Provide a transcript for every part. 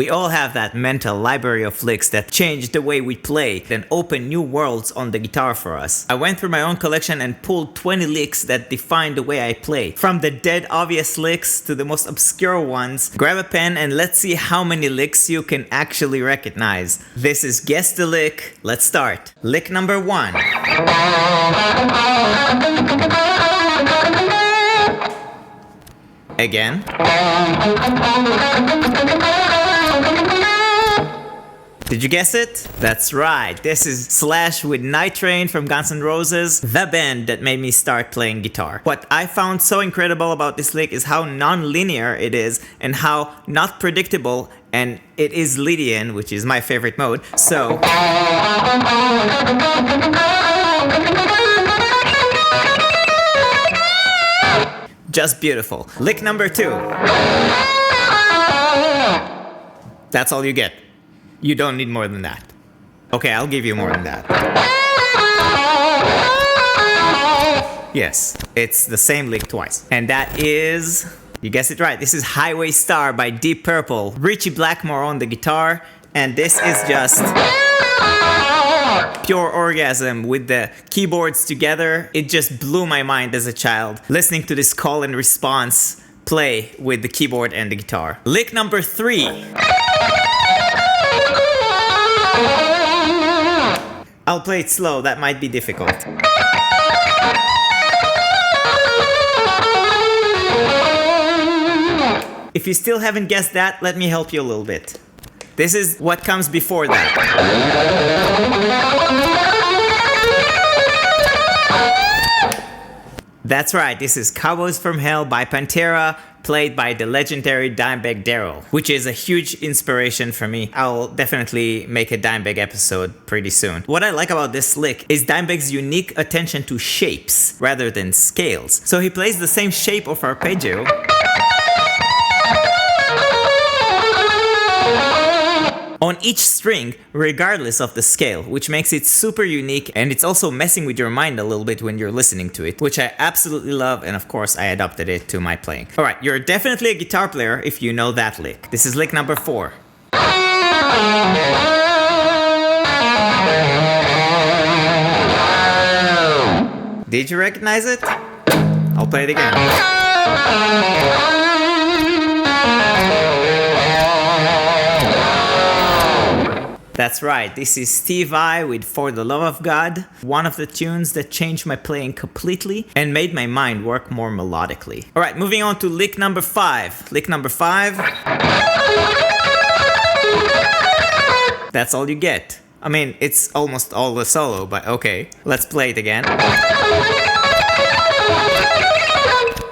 We all have that mental library of licks that change the way we play, then open new worlds on the guitar for us. I went through my own collection and pulled 20 licks that define the way I play. From the dead obvious licks to the most obscure ones. Grab a pen and let's see how many licks you can actually recognize. This is Guess the Lick. Let's start. Lick number 1. Again. Did you guess it? That's right, this is Slash with Night Train from Guns N' Roses, the band that made me start playing guitar. What I found so incredible about this lick is how non-linear it is and how not predictable, and it is Lydian, which is my favorite mode, so... Just beautiful. Lick number 2. That's all you get. You don't need more than that. Okay, I'll give you more than that. Yes, it's the same lick twice. And that is... You guessed it right. This is Highway Star by Deep Purple. Richie Blackmore on the guitar. And this is just... pure orgasm with the keyboards together. It just blew my mind as a child, listening to this call and response play with the keyboard and the guitar. Lick number 3. I'll play it slow, that might be difficult. If you still haven't guessed that, let me help you a little bit. This is what comes before that. That's right, this is Cowboys from Hell by Pantera, played by the legendary Dimebag Darrell, which is a huge inspiration for me. I'll definitely make a Dimebag episode pretty soon. What I like about this lick is Dimebag's unique attention to shapes rather than scales. So he plays the same shape of arpeggio, on each string, regardless of the scale, which makes it super unique, and it's also messing with your mind a little bit when you're listening to it, which I absolutely love, and of course I adopted it to my playing. Alright, you're definitely a guitar player if you know that lick. This is lick number 4. Did you recognize it? I'll play it again. That's right, this is Steve Vai with For the Love of God, one of the tunes that changed my playing completely and made my mind work more melodically. Alright, moving on to lick number 5. Lick number 5. That's all you get. I mean, it's almost all the solo, but okay. Let's play it again.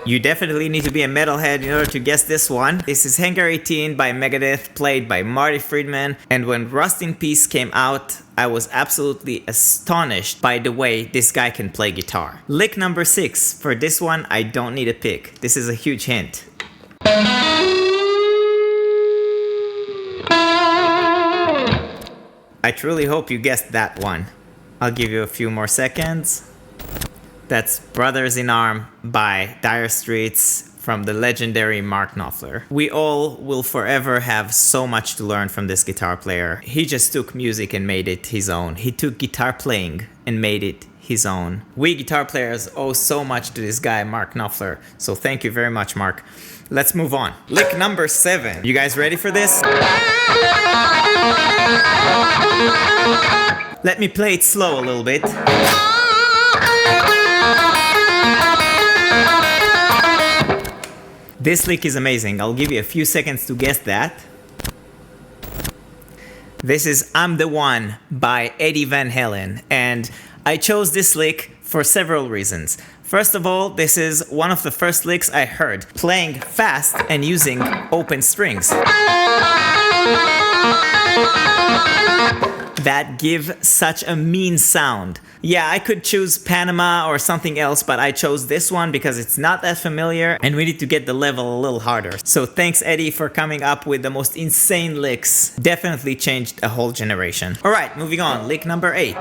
You definitely need to be a metalhead in order to guess this one. This is Hangar 18 by Megadeth, played by Marty Friedman. And when Rust in Peace came out, I was absolutely astonished by the way this guy can play guitar. Lick number 6. For this one, I don't need a pick. This is a huge hint. I truly hope you guessed that one. I'll give you a few more seconds. That's Brothers in Arm by Dire Straits from the legendary Mark Knopfler. We all will forever have so much to learn from this guitar player. He just took music and made it his own. He took guitar playing and made it his own. We guitar players owe so much to this guy, Mark Knopfler. So thank you very much, Mark. Let's move on. Lick number 7. You guys ready for this? Let me play it slow a little bit. This lick is amazing. I'll give you a few seconds to guess that. This is I'm the One by Eddie Van Halen, and I chose this lick for several reasons. First of all, this is one of the first licks I heard, playing fast and using open strings that give such a mean sound. Yeah, I could choose Panama or something else, but I chose this one because it's not that familiar and we need to get the level a little harder. So thanks, Eddie, for coming up with the most insane licks. Definitely changed a whole generation. Alright, moving on. Lick number 8.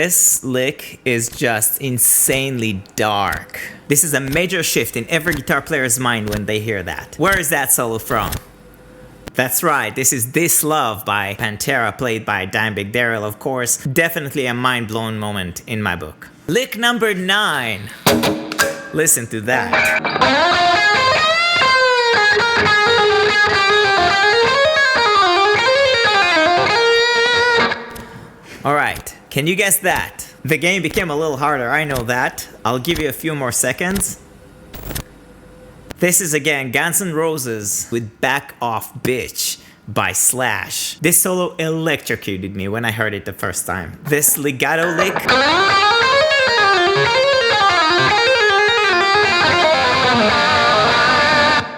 This lick is just insanely dark. This is a major shift in every guitar player's mind when they hear that. Where is that solo from? That's right, this is This Love by Pantera, played by Dimebag Darrell, of course. Definitely a mind-blown moment in my book. Lick number 9. Listen to that. Alright, can you guess that? The game became a little harder, I know that. I'll give you a few more seconds. This is again Guns N' Roses with Back Off Bitch by Slash. This solo electrocuted me when I heard it the first time. This legato lick.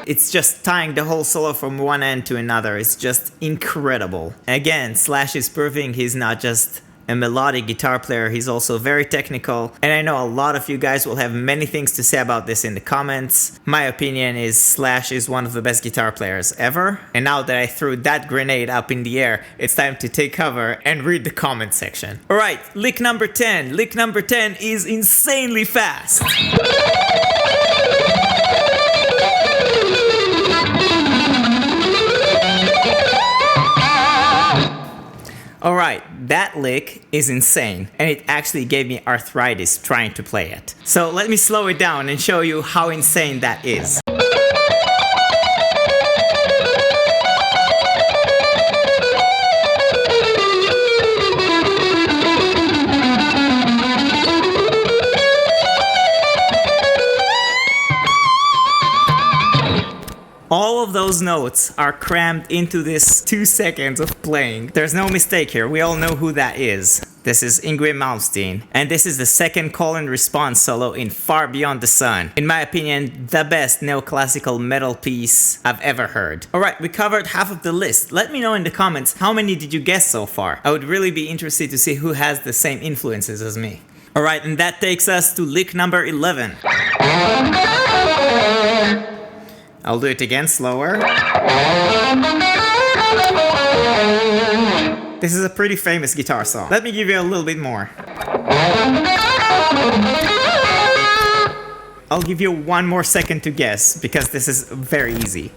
It's just tying the whole solo from one end to another. It's just incredible. Again, Slash is proving he's not just a melodic guitar player, he's also very technical. And I know a lot of you guys will have many things to say about this in the comments. My opinion is Slash is one of the best guitar players ever. And now that I threw that grenade up in the air, it's time to take cover and read the comment section. Alright, lick number 10. Lick number 10 is insanely fast. Alright, that lick is insane, and it actually gave me arthritis trying to play it. So let me slow it down and show you how insane that is. All of those notes are crammed into this 2 seconds of playing. There's no mistake here, we all know who that is. This is Yngwie Malmsteen, and this is the second call and response solo in Far Beyond the Sun. In my opinion, the best neoclassical metal piece I've ever heard. Alright, we covered half of the list. Let me know in the comments how many did you guess so far. I would really be interested to see who has the same influences as me. Alright, and that takes us to lick number 11. I'll do it again, slower. This is a pretty famous guitar song. Let me give you a little bit more. I'll give you 1 more second to guess, because this is very easy.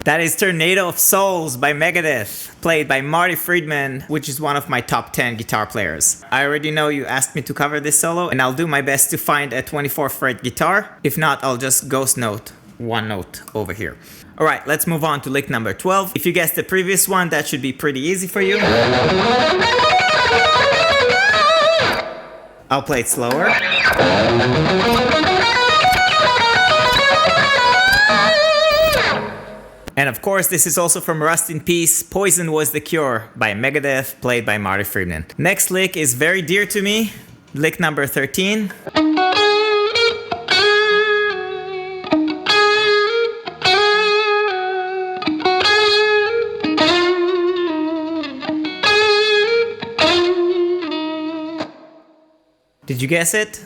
That is Tornado of Souls by Megadeth, played by Marty Friedman, which is one of my top 10 guitar players. I already know you asked me to cover this solo, and I'll do my best to find a 24 fret guitar. If not, I'll just ghost note 1 note over here. Alright, let's move on to lick number 12. If you guessed the previous one, that should be pretty easy for you. I'll play it slower. And of course, this is also from Rust in Peace, Poison Was the Cure by Megadeth, played by Marty Friedman. Next lick is very dear to me, lick number 13. Did you guess it?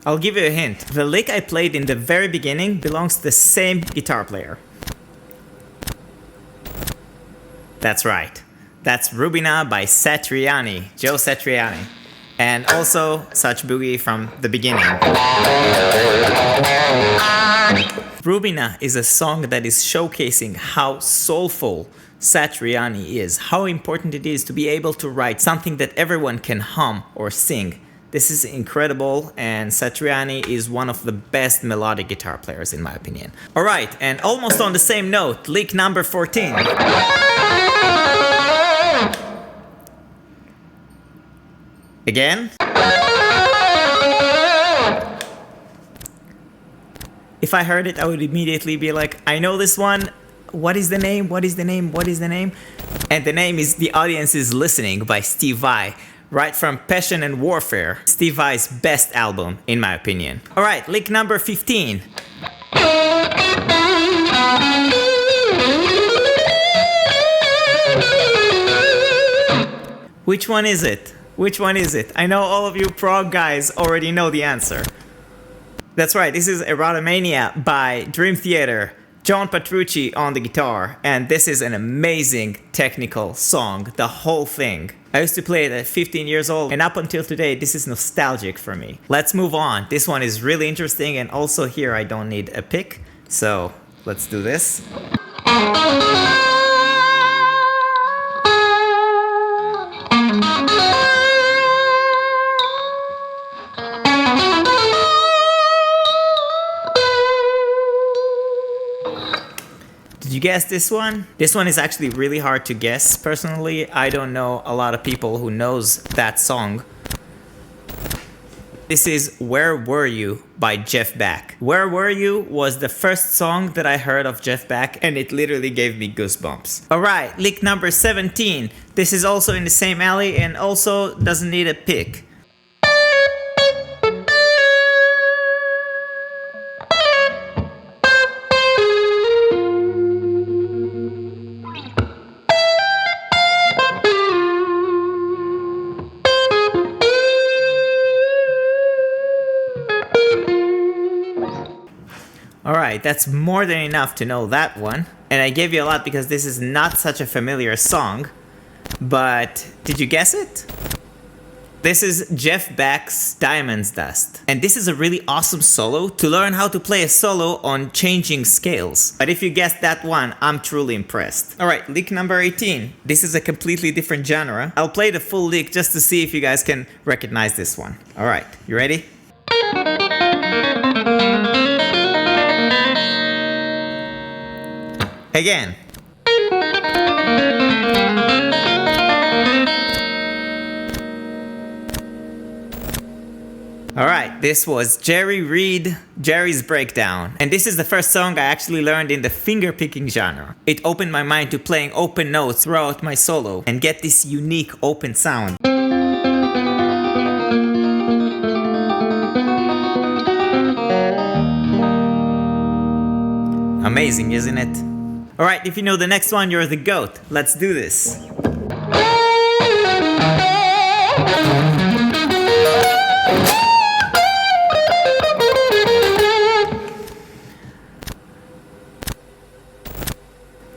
I'll give you a hint. The lick I played in the very beginning belongs to the same guitar player. That's right. That's Rubina by Satriani, Joe Satriani. And also Such Boogie from the beginning. Rubina is a song that is showcasing how soulful Satriani is, how important it is to be able to write something that everyone can hum or sing. This is incredible, and Satriani is one of the best melodic guitar players in my opinion. Alright, and almost on the same note, lick number 14. Again. If I heard it, I would immediately be like, I know this one. What is the name? What is the name? What is the name? And the name is The Audience Is Listening by Steve Vai. Right from Passion and Warfare, Steve Vai's best album, in my opinion. Alright, lick number 15. Which one is it? Which one is it? I know all of you prog guys already know the answer. That's right, this is Erotomania by Dream Theater. John Petrucci on the guitar, and this is an amazing technical song, the whole thing. I used to play it at 15 years old, and up until today, this is nostalgic for me. Let's move on. This one is really interesting, and also here I don't need a pick. So let's do this. Did you guess this one? This one is actually really hard to guess. Personally, I don't know a lot of people who knows that song. This is Where Were You by Jeff Beck. Where Were You was the first song that I heard of Jeff Beck, and it literally gave me goosebumps. Alright, lick number 17. This is also in the same alley and also doesn't need a pick. Alright, that's more than enough to know that one. And I gave you a lot because this is not such a familiar song. But did you guess it? This is Jeff Beck's Diamond's Dust. And this is a really awesome solo to learn how to play a solo on changing scales. But if you guessed that one, I'm truly impressed. Alright, lick number 18. This is a completely different genre. I'll play the full lick just to see if you guys can recognize this one. Alright, you ready? Again. Alright, this was Jerry Reed, Jerry's Breakdown. And this is the first song I actually learned in the fingerpicking genre. It opened my mind to playing open notes throughout my solo and get this unique open sound. Amazing, isn't it? Alright, if you know the next one, you're the GOAT. Let's do this.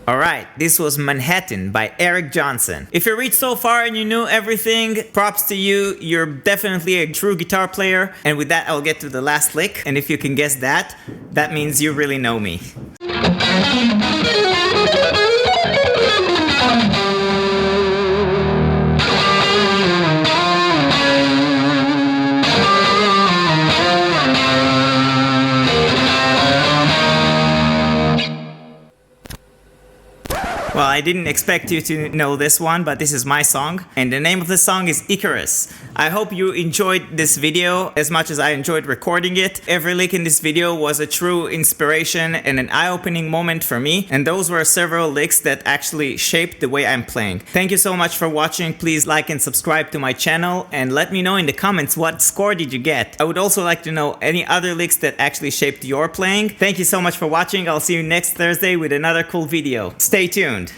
Alright, this was Manhattan by Eric Johnson. If you reached so far and you knew everything, props to you. You're definitely a true guitar player. And with that, I'll get to the last lick. And if you can guess that, that means you really know me. Well, I didn't expect you to know this one, but this is my song, and the name of the song is Icarus. I hope you enjoyed this video as much as I enjoyed recording it. Every lick in this video was a true inspiration and an eye-opening moment for me, and those were several licks that actually shaped the way I'm playing. Thank you so much for watching. Please like and subscribe to my channel, and let me know in the comments what score did you get. I would also like to know any other licks that actually shaped your playing. Thank you so much for watching. I'll see you next Thursday with another cool video. Stay tuned.